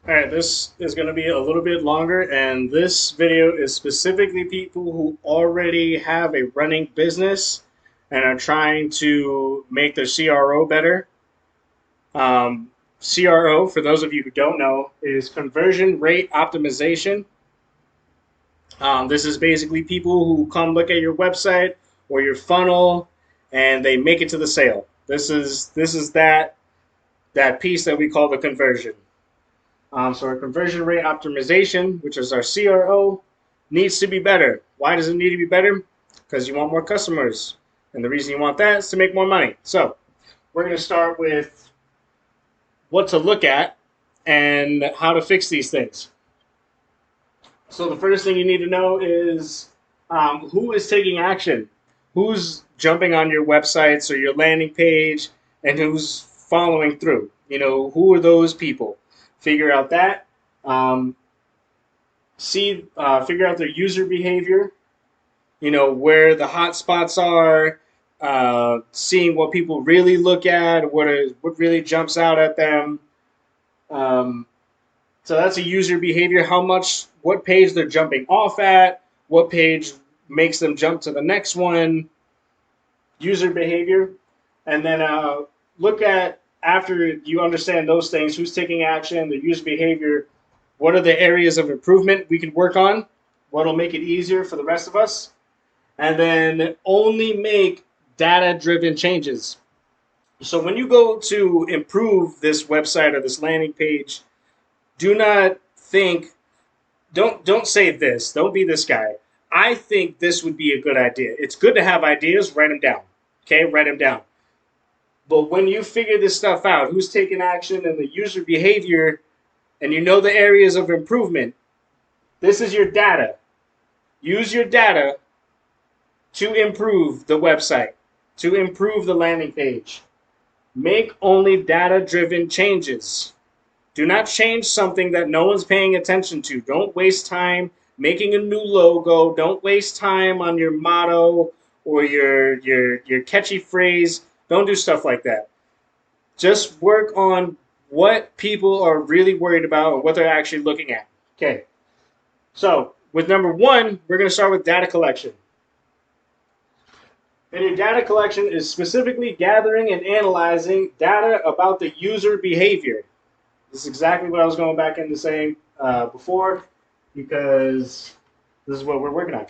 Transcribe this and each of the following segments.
All right, this is going to be a little bit longer, and this video is specifically people who already have a running business and are trying to make their CRO better. Um, CRO, for those of you who don't know, is conversion rate optimization. This is basically people who come look at your website or your funnel, and they make it to the sale. This is that piece that we call the conversion. So our conversion rate optimization, which is our CRO, needs to be better. Why does it need to be better? Because you want more customers. And the reason you want that is to make more money. So we're going to start with what to look at and how to fix these things. So the first thing you need to know is who is taking action, who's jumping on your websites or your landing page, and who's following through. Who are those people? Figure out that. Um, Figure out their user behavior. Where the hot spots are. Seeing what people really look at, what really jumps out at them. Um, So that's a user behavior. What page they're jumping off at, what page makes them jump to the next one, user behavior. And then look at, after you understand those things, who's taking action, the user behavior, what are the areas of improvement we can work on, what'll make it easier for the rest of us. And then only make data driven changes. So when you go to improve this website or this landing page, do not think don't say this. Don't be this guy. I think this would be a good idea. It's good to have ideas. Write them down. Okay, write them down. But when you figure this stuff out, who's taking action and the user behavior, and you know the areas of improvement, this is your data. Use your data to improve the website, to improve the landing page. Make only data-driven changes. Do not change something that no one's paying attention to. Don't waste time making a new logo. Don't waste time on your motto or your catchy phrase. Don't do stuff like that. Just work on what people are really worried about and what they're actually looking at. Okay. So with number one, we're going to start with data collection. And your data collection is specifically gathering and analyzing data about the user behavior. This is exactly what I was going back into saying before, because this is what we're working on.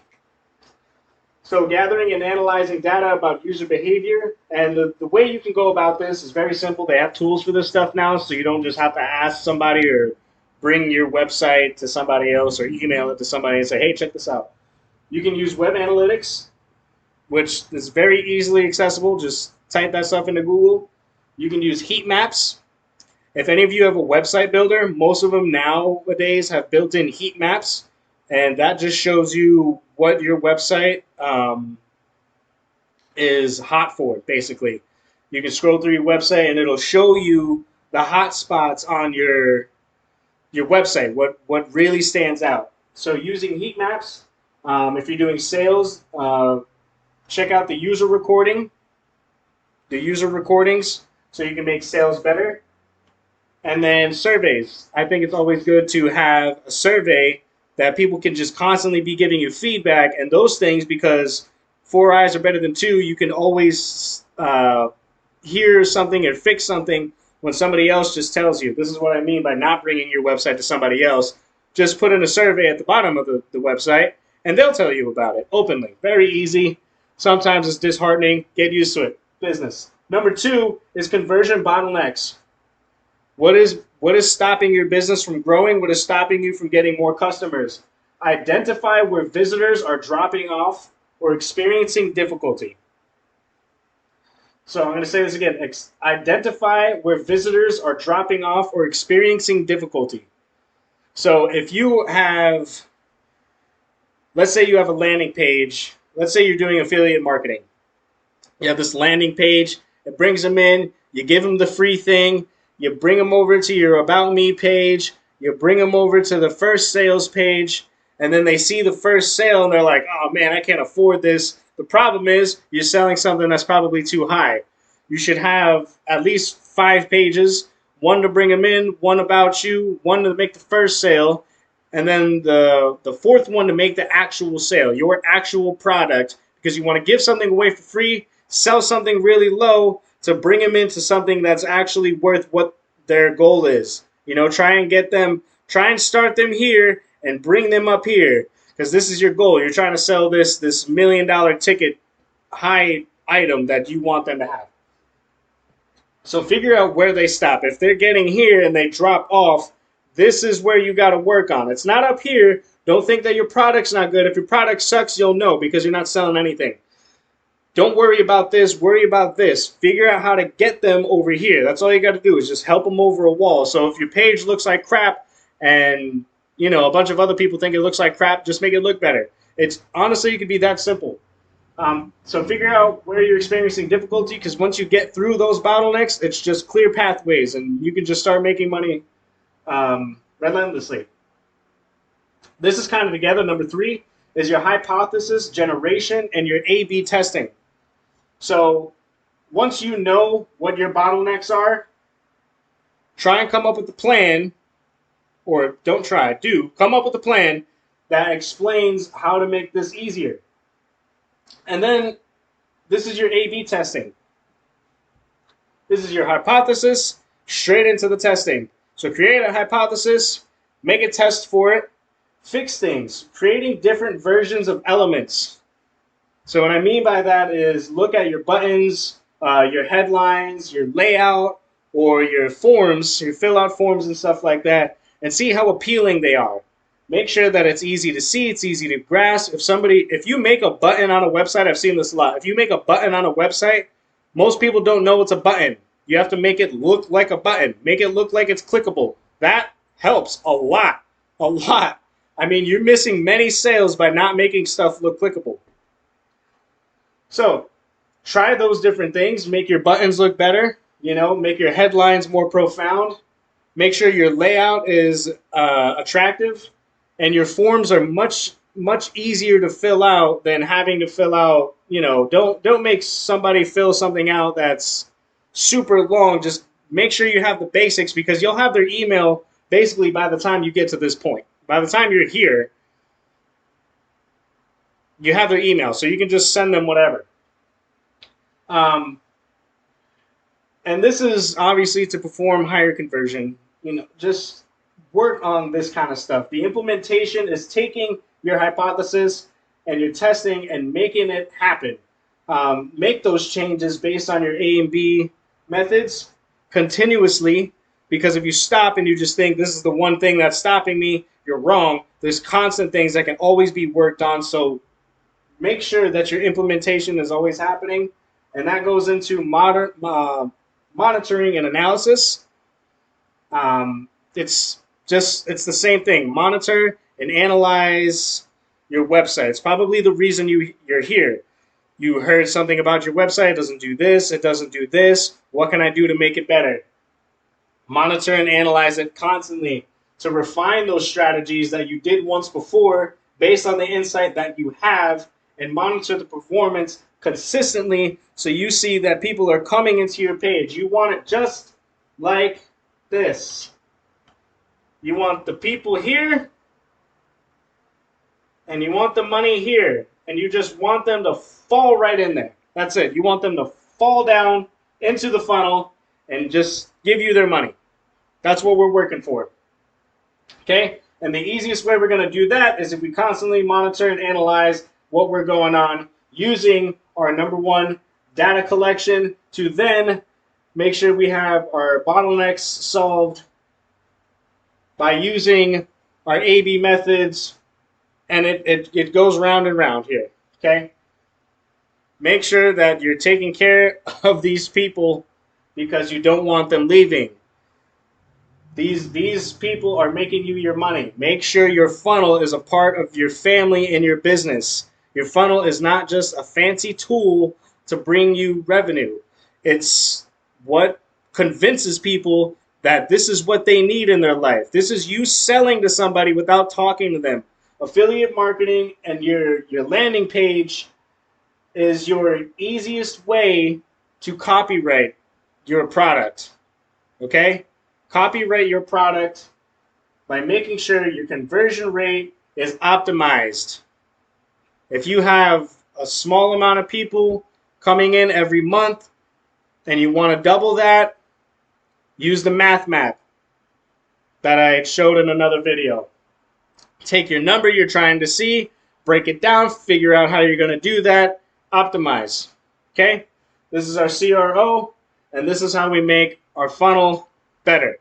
So gathering and analyzing data about user behavior, and the way you can go about this is very simple. They have tools for this stuff now, so you don't just have to ask somebody or bring your website to somebody else or email it to somebody and say, hey, check this out. You can use web analytics, which is very easily accessible. Just type that stuff into Google. You can use heat maps. If any of you have a website builder, most of them nowadays have built-in heat maps, and that just shows you what your website is hot for, basically. You can scroll through your website, and it'll show you the hot spots on your website, what really stands out. So using heat maps, if you're doing sales, check out the user recordings, so you can make sales better. And then surveys. I think it's always good to have a survey that people can just constantly be giving you feedback, and those things, because four eyes are better than two, you can always hear something or fix something when somebody else just tells you. This is what I mean by not bringing your website to somebody else. Just put in a survey at the bottom of the website, and they'll tell you about it openly. Very easy. Sometimes it's disheartening. Get used to it. Business. Number two is conversion bottlenecks. What is stopping your business from growing? What is stopping you from getting more customers? Identify where visitors are dropping off or experiencing difficulty. So I'm going to say this again. Identify where visitors are dropping off or experiencing difficulty. So if you have, let's say you have a landing page. Let's say you're doing affiliate marketing. You have this landing page. It brings them in. You give them the free thing. You bring them over to your About Me page. You bring them over to the first sales page. And then they see the first sale and they're like, oh man, I can't afford this. The problem is you're selling something that's probably too high. You should have at least 5 pages, one to bring them in, one about you, one to make the first sale, and then the fourth one to make the actual sale, your actual product, because you want to give something away for free, sell something really low to bring them into something that's actually worth what their goal is. You know, try and start them here and bring them up here, because this is your goal. You're trying to sell this $1 million ticket high item that you want them to have. So figure out where they stop. If they're getting here and they drop off, this is where you got to work on. It's not up here. Don't think that your product's not good. If your product sucks, you'll know because you're not selling anything. Don't worry about this. Worry about this. Figure out how to get them over here. That's all you got to do is just help them over a wall. So if your page looks like crap and a bunch of other people think it looks like crap, just make it look better. It's honestly, it could be that simple. So figure out where you're experiencing difficulty, because once you get through those bottlenecks, it's just clear pathways, and you can just start making money relentlessly. This is kind of together. Number 3 is your hypothesis generation and your A/B testing. So once you know what your bottlenecks are, try and come up with a plan, or don't try, do come up with a plan that explains how to make this easier. And then this is your A/B testing. This is your hypothesis, straight into the testing. So create a hypothesis, make a test for it, fix things, creating different versions of elements. So what I mean by that is look at your buttons, your headlines, your layout, or your forms, your fill out forms and stuff like that, and see how appealing they are. Make sure that it's easy to see, it's easy to grasp. If you make a button on a website, I've seen this a lot. If you make a button on a website, most people don't know it's a button. You have to make it look like a button. Make it look like it's clickable. That helps a lot. A lot. I mean, you're missing many sales by not making stuff look clickable. So, try those different things. Make your buttons look better. Make your headlines more profound. Make sure your layout is attractive. And your forms are much easier to fill out than having to fill out, don't make somebody fill something out that's super long. Just make sure you have the basics, because you'll have their email basically by the time you get to this point. By the time you're here, you have their email, so you can just send them whatever. And this is obviously to perform higher conversion. Just work on this kind of stuff. The implementation is taking your hypothesis and your testing and making it happen. Make those changes based on your A and B methods continuously, because if you stop and you just think this is the one thing that's stopping me, you're wrong. There's constant things that can always be worked on, so make sure that your implementation is always happening, and that goes into monitoring and analysis. It's the same thing. Monitor and analyze your website. It's probably the reason you're here. You heard something about your website. It doesn't do this. It doesn't do this. What can I do to make it better? Monitor and analyze it constantly to refine those strategies that you did once before based on the insight that you have, and monitor the performance consistently so you see that people are coming into your page. You want it just like this. You want the people here, and you want the money here, and you just want them to fall right in there. That's it. You want them to fall down into the funnel and just give you their money. That's what we're working for. Okay? And the easiest way we're going to do that is if we constantly monitor and analyze what we're going on using our number 1 data collection to then make sure we have our bottlenecks solved by using our A/B methods, and it goes round and round here, okay? Make sure that you're taking care of these people because you don't want them leaving. These people are making you your money. Make sure your funnel is a part of your family and your business. Your funnel is not just a fancy tool to bring you revenue. It's what convinces people that this is what they need in their life. This is you selling to somebody without talking to them. Affiliate marketing and your landing page is your easiest way to copyright your product. Okay? Copyright your product by making sure your conversion rate is optimized. If you have a small amount of people coming in every month and you want to double that, use the math map that I showed in another video. Take your number you're trying to see, break it down, figure out how you're going to do that, optimize. Okay? This is our CRO, and this is how we make our funnel better.